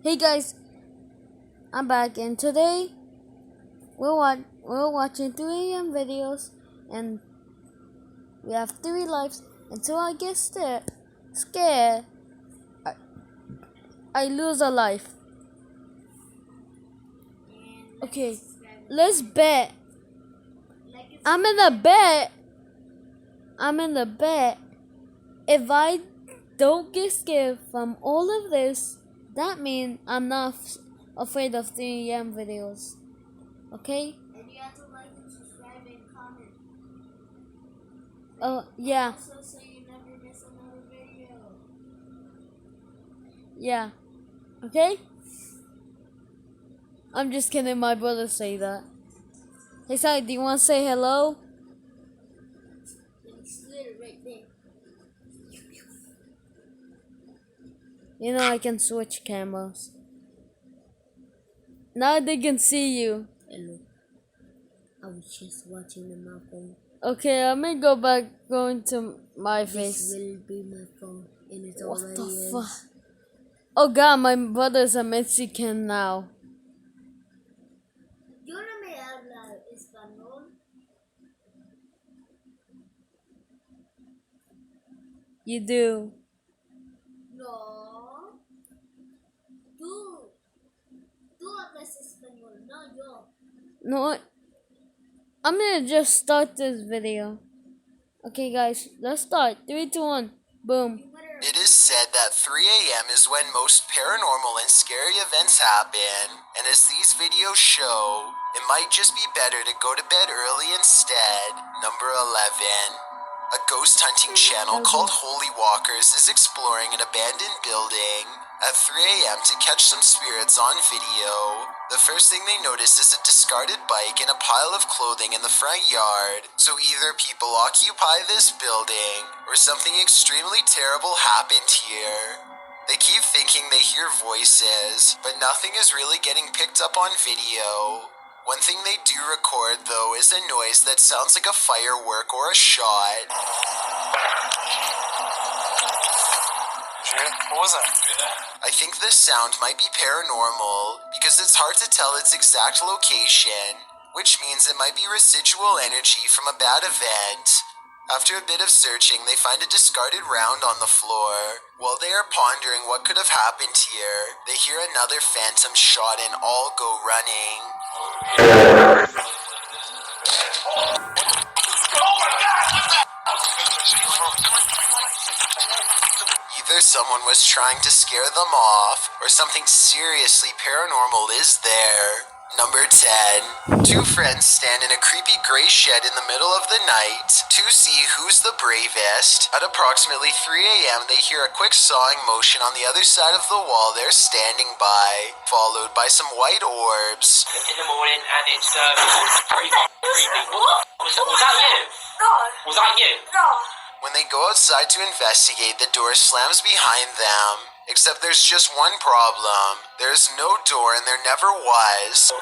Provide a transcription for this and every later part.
Hey guys, I'm back and today we're watching 3 a.m. videos and we have 3 lives until I get scared I lose a life. Okay, let's bet. I'm in the bet. If I don't get scared from all of this, that means I'm not afraid of 3 a.m. videos. Okay? And you have to like and subscribe and comment. Oh, yeah. Also, so you never miss another video. Yeah. Okay? I'm just kidding. My brother say that. Hey, Sally, do you want to say hello? It's literally right there. You know I can switch cameras. Now they can see you. Hello. I was just watching my phone. Okay, I'm gonna go back going to my This face. will be my phone, and it's What already the is. fuck? Oh god, my brother's a Mexican now. Yo no me habla español. You do. No. Tú hablas español, no yo. No, I'm gonna just start this video. Okay, guys, let's start. 3, 2, 1. Boom. It is said that 3 a.m. is when most paranormal and scary events happen, and as these videos show, it might just be better to go to bed early instead. Number 11. A ghost hunting channel called Holy Walkers is exploring an abandoned building at 3 a.m. to catch some spirits on video. The first thing they notice is a discarded bike and a pile of clothing in the front yard. So either people occupy this building or something extremely terrible happened here. They keep thinking they hear voices, but nothing is really getting picked up on video. One thing they do record, though, is a noise that sounds like a firework or a shot. What was that? I think this sound might be paranormal because it's hard to tell its exact location, which means it might be residual energy from a bad event. After a bit of searching, they find a discarded round on the floor. While they are pondering what could have happened here, they hear another phantom shot and all go running. Either someone was trying to scare them off, or something seriously paranormal is there. Number 10. Two friends stand in a creepy gray shed in the middle of the night to see who's the bravest. At approximately 3 a.m., they hear a quick sawing motion on the other side of the wall they're standing by, followed by some white orbs. In the morning, and it's pretty creepy. Was that you? No. Was that you? No. When they go outside to investigate, the door slams behind them. Except there's just one problem. There's no door and there never was.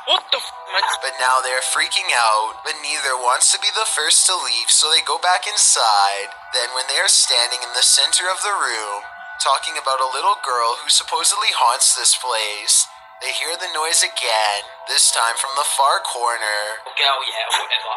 What the man? But now they're freaking out, but neither wants to be the first to leave, so they go back inside. Then when they are standing in the center of the room, talking about a little girl who supposedly haunts this place, they hear the noise again, this time from the far corner. Girl, yeah, whatever.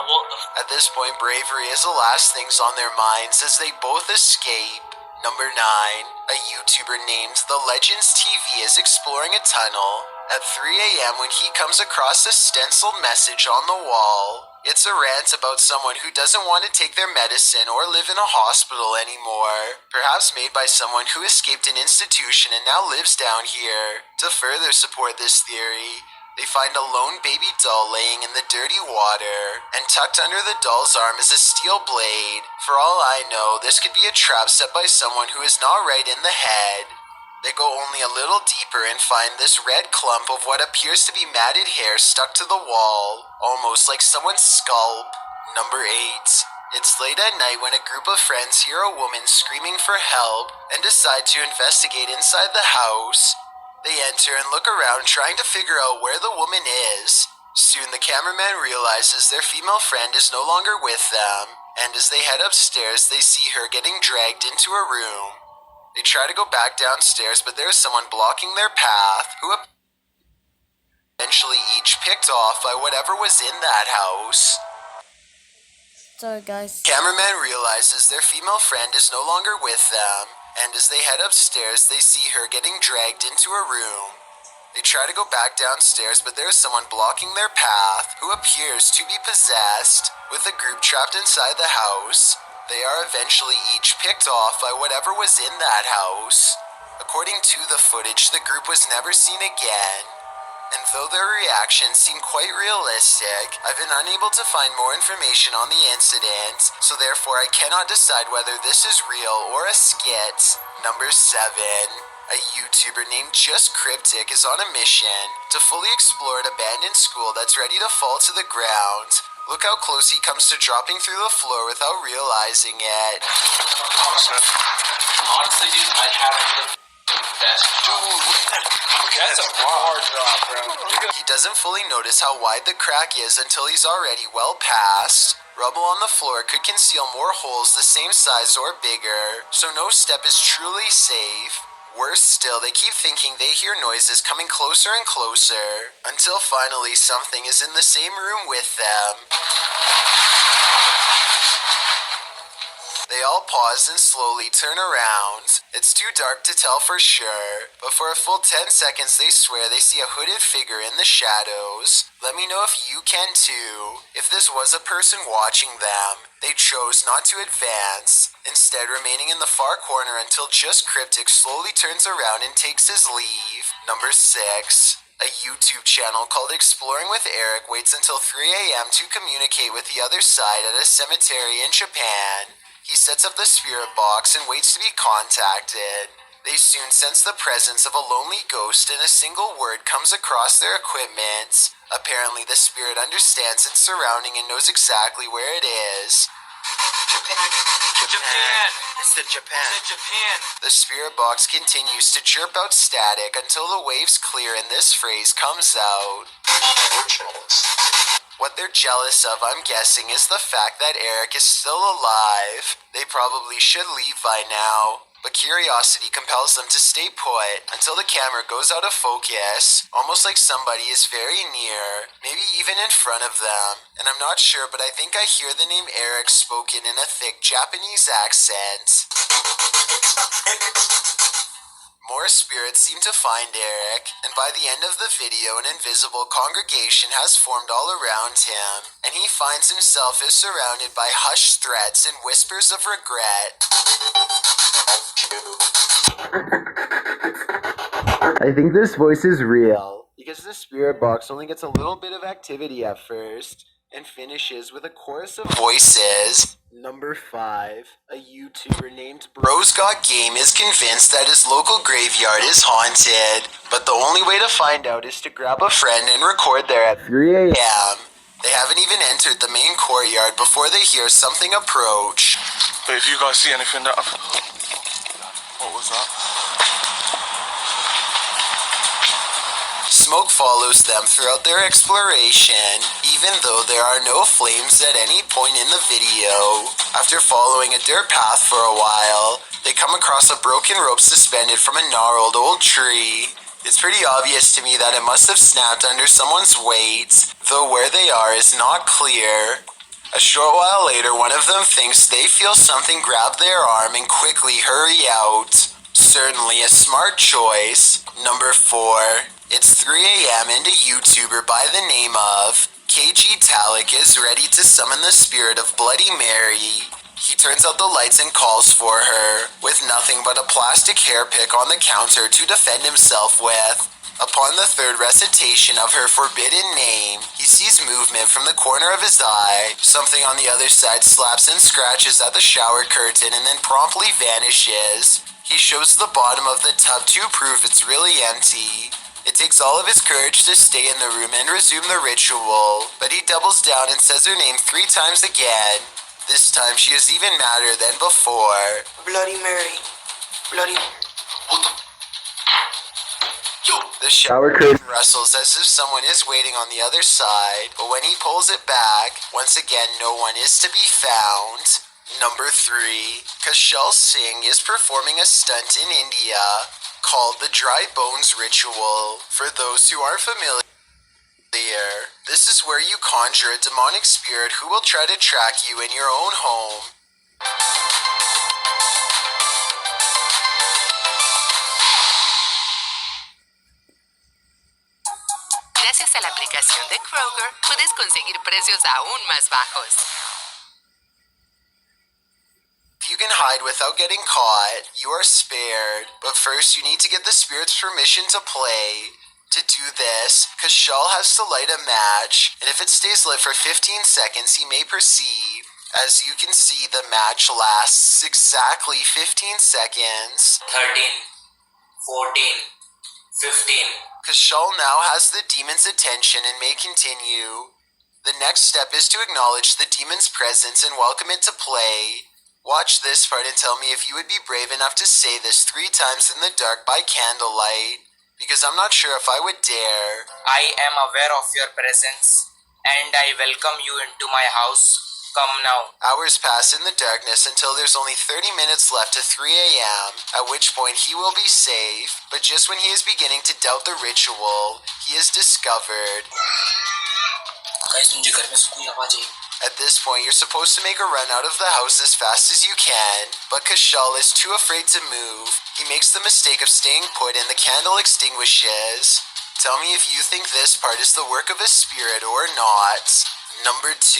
What the At this point, bravery is the last things on their minds as they both escape. Number 9. A YouTuber named The Legends TV is exploring a tunnel at 3 a.m. when he comes across a stenciled message on the wall. It's a rant about someone who doesn't want to take their medicine or live in a hospital anymore. Perhaps made by someone who escaped an institution and now lives down here. To further support this theory, they find a lone baby doll laying in the dirty water, and tucked under the doll's arm is a steel blade. For all I know, this could be a trap set by someone who is not right in the head. They go only a little deeper and find this red clump of what appears to be matted hair stuck to the wall, almost like someone's scalp. Number 8. It's late at night when a group of friends hear a woman screaming for help and decide to investigate inside the house. They enter and look around trying to figure out where the woman is. Soon the cameraman realizes their female friend is no longer with them, and as they head upstairs, they see her getting dragged into a room. They try to go back downstairs, but there's someone blocking their path, who eventually each picked off by whatever was in that house. Sorry, guys. Cameraman realizes their female friend is no longer with them, and as they head upstairs, they see her getting dragged into a room. They try to go back downstairs, but there's someone blocking their path, who appears to be possessed. With the group trapped inside the house, they are eventually each picked off by whatever was in that house. According to the footage, the group was never seen again. And though their reactions seem quite realistic, I've been unable to find more information on the incident, so therefore I cannot decide whether this is real or a skit. Number 7. A YouTuber named Just Cryptic is on a mission to fully explore an abandoned school that's ready to fall to the ground. Look how close he comes to dropping through the floor without realizing it. Honestly, dude, I have the best. Dude, that's a hard drop, bro. He doesn't fully notice how wide the crack is until he's already well past. Rubble on the floor could conceal more holes the same size or bigger, so no step is truly safe. Worse still, they keep thinking they hear noises coming closer and closer, until finally something is in the same room with them. They all pause and slowly turn around. It's too dark to tell for sure, but for a full 10 seconds they swear they see a hooded figure in the shadows. Let me know if you can too. If this was a person watching them, they chose not to advance, instead remaining in the far corner until Just Cryptic slowly turns around and takes his leave. Number 6. A YouTube channel called Exploring with Eric waits until 3 a.m. to communicate with the other side at a cemetery in Japan. He sets up the spirit box and waits to be contacted. They soon sense the presence of a lonely ghost, and a single word comes across their equipment. Apparently, the spirit understands its surrounding and knows exactly where it is. Japan. It's the Japan. It's Japan. The spirit box continues to chirp out static until the waves clear and this phrase comes out. What they're jealous of, I'm guessing, is the fact that Eric is still alive. They probably should leave by now, but curiosity compels them to stay put until the camera goes out of focus, almost like somebody is very near, maybe even in front of them. And I'm not sure, but I think I hear the name Eric spoken in a thick Japanese accent. More spirits seem to find Eric, and by the end of the video, an invisible congregation has formed all around him, and he finds himself is surrounded by hushed threats and whispers of regret. I think this voice is real, because the spirit box only gets a little bit of activity at first, and finishes with a chorus of voices. Number 5. A YouTuber named Bros Got Game is convinced that his local graveyard is haunted, but the only way to find out is to grab a friend and record there at 3 a.m. They haven't even entered the main courtyard before they hear something approach. But if you guys see anything that... What was that? Smoke follows them throughout their exploration, even though there are no flames at any point in the video. After following a dirt path for a while, they come across a broken rope suspended from a gnarled old tree. It's pretty obvious to me that it must have snapped under someone's weight, though where they are is not clear. A short while later, one of them thinks they feel something grab their arm and quickly hurry out. Certainly a smart choice. Number 4. It's 3 a.m. and a YouTuber by the name of KG Talik is ready to summon the spirit of Bloody Mary. He turns out the lights and calls for her, with nothing but a plastic hair pick on the counter to defend himself with. Upon the third recitation of her forbidden name, he sees movement from the corner of his eye. Something on the other side slaps and scratches at the shower curtain and then promptly vanishes. He shows the bottom of the tub to prove it's really empty. It takes all of his courage to stay in the room and resume the ritual, but he doubles down and says her name 3 times again. This time she is even madder than before. Bloody Mary. Bloody... The shower curtain rustles as if someone is waiting on the other side, but when he pulls it back, once again no one is to be found. Number 3, Kushal Singh is performing a stunt in India called the Dry Bones Ritual. For those who aren't familiar, this is where you conjure a demonic spirit who will try to track you in your own home. Gracias a la aplicación de Kroger, puedes conseguir precios aún más bajos. If you can hide without getting caught, you are spared. But first, you need to get the spirit's permission to play. To do this, Kushal has to light a match, and if it stays lit for 15 seconds, he may proceed. As you can see, the match lasts exactly 15 seconds. 13, 14, 15. Kushal now has the demon's attention and may continue. The next step is to acknowledge the demon's presence and welcome it to play. Watch this part and tell me if you would be brave enough to say this 3 times in the dark by candlelight, because I'm not sure if I would dare. I am aware of your presence, and I welcome you into my house. Come now. Hours pass in the darkness until there's only 30 minutes left to 3 a.m., at which point he will be safe, but just when he is beginning to doubt the ritual, he is discovered. At this point, you're supposed to make a run out of the house as fast as you can, but Kushal is too afraid to move. He makes the mistake of staying put and the candle extinguishes. Tell me if you think this part is the work of a spirit or not. Number 2,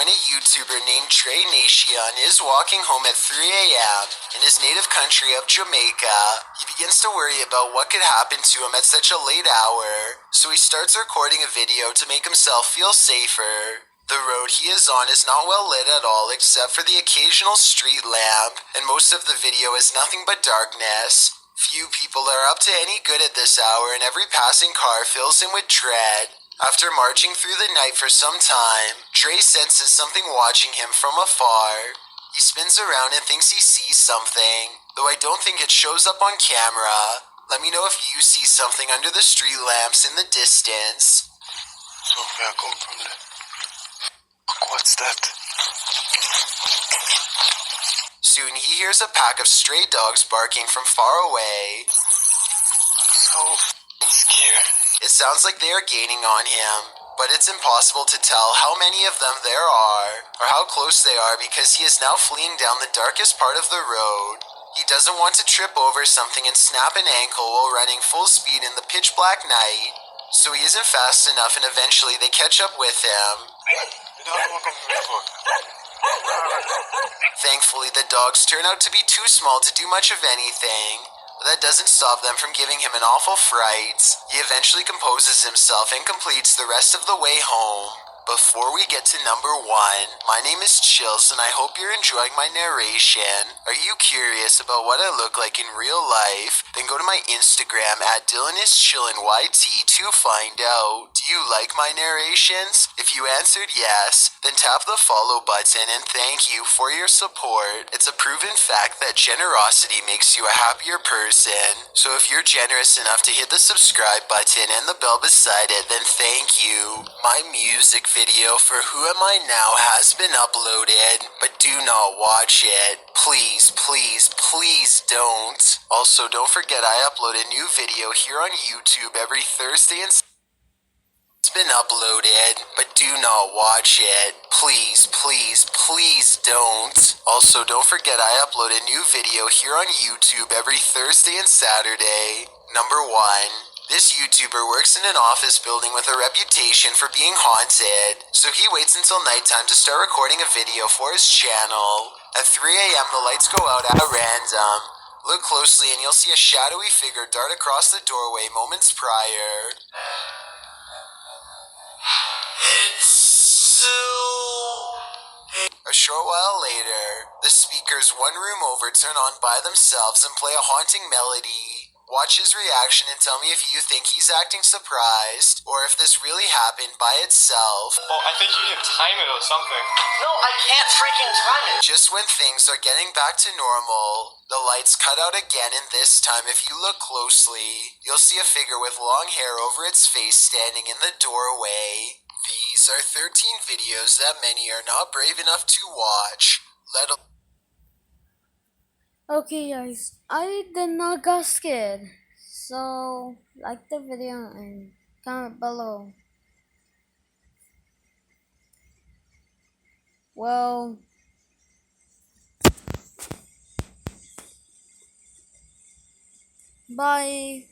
when a YouTuber named Trey Nation is walking home at 3 a.m. in his native country of Jamaica, he begins to worry about what could happen to him at such a late hour, so he starts recording a video to make himself feel safer. The road he is on is not well lit at all except for the occasional street lamp, and most of the video is nothing but darkness. Few people are up to any good at this hour, and every passing car fills him with dread. After marching through the night for some time, Dre senses something watching him from afar. He spins around and thinks he sees something, though I don't think it shows up on camera. Let me know if you see something under the street lamps in the distance. Sophia, come from there. What's that? Soon he hears a pack of stray dogs barking from far away. So scared. It sounds like they are gaining on him, but it's impossible to tell how many of them there are, or how close they are because he is now fleeing down the darkest part of the road. He doesn't want to trip over something and snap an ankle while running full speed in the pitch black night, so he isn't fast enough and eventually they catch up with him. Thankfully, the dogs turn out to be too small to do much of anything. That doesn't stop them from giving him an awful fright. He eventually composes himself and completes the rest of the way home. Before we get to number 1, my name is Chills and I hope you're enjoying my narration. Are you curious about what I look like in real life? Then go to my Instagram at DylanIsChillinYT to find out. Do you like my narrations? If you answered yes, then tap the follow button and thank you for your support. It's a proven fact that generosity makes you a happier person. So if you're generous enough to hit the subscribe button and the bell beside it, then thank you. My music video for Who Am I Now has been uploaded, but do not watch it. Please, please, please don't. Also, don't forget I upload a new video here on YouTube every Thursday and it's been uploaded, but do not watch it. Please, please, please don't. Also, don't forget I upload a new video here on YouTube every Thursday and Saturday. Number 1. This YouTuber works in an office building with a reputation for being haunted, so he waits until nighttime to start recording a video for his channel. At 3 a.m. the lights go out at random. Look closely and you'll see a shadowy figure dart across the doorway moments prior. A short while later, the speakers one room over turn on by themselves and play a haunting melody. Watch his reaction and tell me if you think he's acting surprised or if this really happened by itself. Well, I think you can time it or something. No, I can't freaking time it. Just when things are getting back to normal, the lights cut out again, and this time if you look closely, you'll see a figure with long hair over its face standing in the doorway. These are 13 videos that many are not brave enough to watch, let alone Okay, guys, I did not got scared. So, like the video and comment below. Well, bye.